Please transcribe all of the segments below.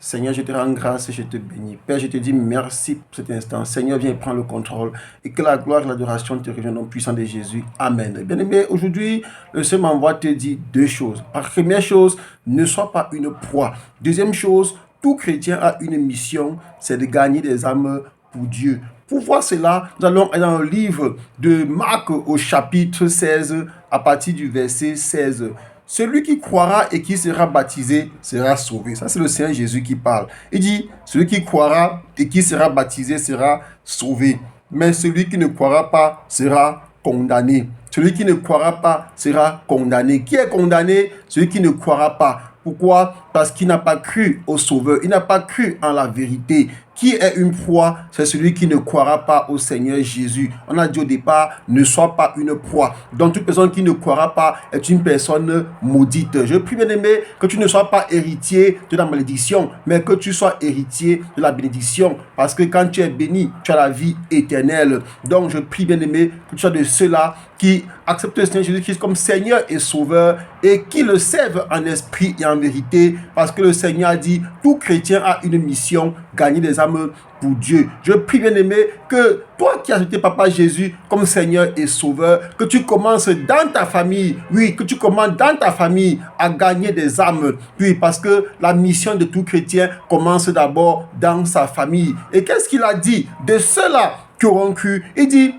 Seigneur, je te rends grâce et je te bénis. Père, je te dis merci pour cet instant. Seigneur, viens prendre le contrôle et que la gloire et l'adoration te reviennent au puissant de Jésus. Amen. Bien-aimé, aujourd'hui, le Seigneur m'envoie te dire deux choses. Première chose, ne sois pas une proie. Deuxième chose, tout chrétien a une mission, c'est de gagner des âmes pour Dieu. Pour voir cela, nous allons aller dans le livre de Marc au chapitre 16, à partir du verset 16. Celui qui croira et qui sera baptisé sera sauvé. Ça, c'est le Seigneur Jésus qui parle. Il dit, celui qui croira et qui sera baptisé sera sauvé. Mais celui qui ne croira pas sera condamné. Celui qui ne croira pas sera condamné. Qui est condamné? Celui qui ne croira pas. Pourquoi? Parce qu'il n'a pas cru au Sauveur. Il n'a pas cru en la vérité. Qui est une proie? C'est celui qui ne croira pas au Seigneur Jésus. On a dit au départ, ne sois pas une proie. Donc toute personne qui ne croira pas est une personne maudite. Je prie, bien-aimé, que tu ne sois pas héritier de la malédiction, mais que tu sois héritier de la bénédiction. Parce que quand tu es béni, tu as la vie éternelle. Donc je prie, bien-aimé, que tu sois de ceux-là qui acceptent le Seigneur Jésus-Christ comme Seigneur et Sauveur et qui le servent en esprit et en vérité. Parce que le Seigneur a dit, tout chrétien a une mission, gagner des âmes pour Dieu. Je prie, bien-aimé, que toi qui as accepté Papa Jésus comme Seigneur et Sauveur, que tu commences dans ta famille, oui, que tu commences dans ta famille à gagner des âmes, oui, parce que la mission de tout chrétien commence d'abord dans sa famille. Et qu'est-ce qu'il a dit de ceux-là qui auront cru? Il dit,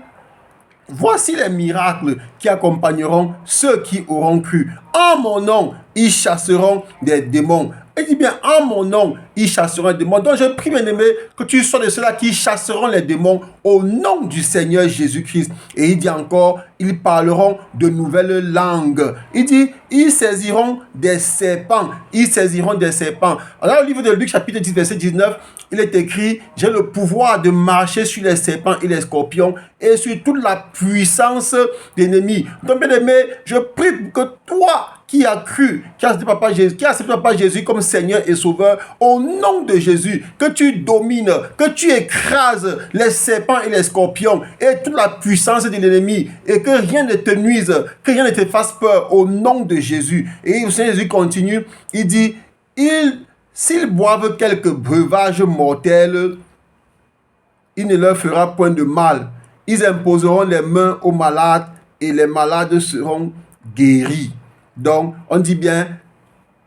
voici les miracles qui accompagneront ceux qui auront cru. En mon nom, ils chasseront des démons. Il dit bien, en mon nom, ils chasseront les démons. Donc je prie, bien-aimé, que tu sois de ceux-là qui chasseront les démons au nom du Seigneur Jésus-Christ. Et il dit encore, ils parleront de nouvelles langues. Il dit, ils saisiront des serpents. Ils saisiront des serpents. Alors, au livre de Luc, chapitre 10, verset 19, il est écrit, j'ai le pouvoir de marcher sur les serpents et les scorpions et sur toute la puissance d'ennemis. Donc, bien-aimé, je prie que toi, qui a cru, qui a accepté Papa Jésus comme Seigneur et Sauveur, au nom de Jésus, que tu domines, que tu écrases les serpents et les scorpions et toute la puissance de l'ennemi et que rien ne te nuise, que rien ne te fasse peur au nom de Jésus. Et le Seigneur Jésus continue, il dit, s'ils boivent quelques breuvages mortels, il ne leur fera point de mal. Ils imposeront les mains aux malades et les malades seront guéris. Donc, on dit bien,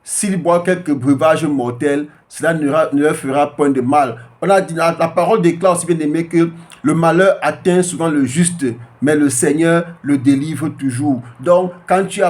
s'ils boivent quelques breuvages mortels, cela ne leur fera point de mal. On a dit, la parole déclare aussi, bien aimé, que le malheur atteint souvent le juste, mais le Seigneur le délivre toujours. Donc, quand tu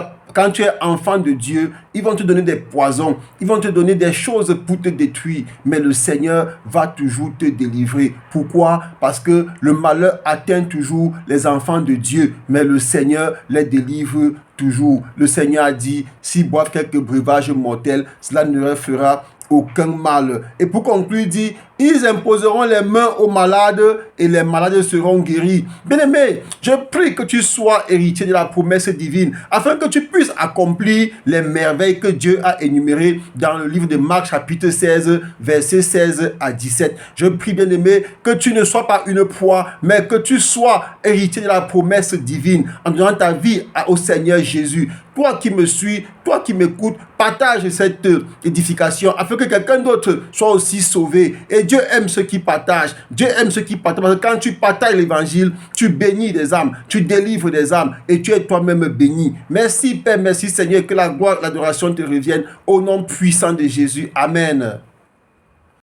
es enfant de Dieu, ils vont te donner des poisons, ils vont te donner des choses pour te détruire, mais le Seigneur va toujours te délivrer. Pourquoi? Parce que le malheur atteint toujours les enfants de Dieu, mais le Seigneur les délivre toujours. Le Seigneur a dit, s'ils boivent quelques breuvages mortels, cela ne leur fera aucun mal. Et pour conclure, il dit, ils imposeront les mains aux malades et les malades seront guéris. Bien-aimé, je prie que tu sois héritier de la promesse divine afin que tu puisses accomplir les merveilles que Dieu a énumérées dans le livre de Marc chapitre 16, versets 16 à 17. Je prie, bien-aimé, que tu ne sois pas une proie, mais que tu sois héritier de la promesse divine en donnant ta vie au Seigneur Jésus. Toi qui me suis, toi qui m'écoutes, partage cette édification afin que quelqu'un d'autre soit aussi sauvé. Et Dieu aime ceux qui partagent. Dieu aime ceux qui partagent. Parce que quand tu partages l'évangile, tu bénis des âmes, tu délivres des âmes et tu es toi-même béni. Merci Père, merci Seigneur, que la gloire et l'adoration te reviennent au nom puissant de Jésus. Amen.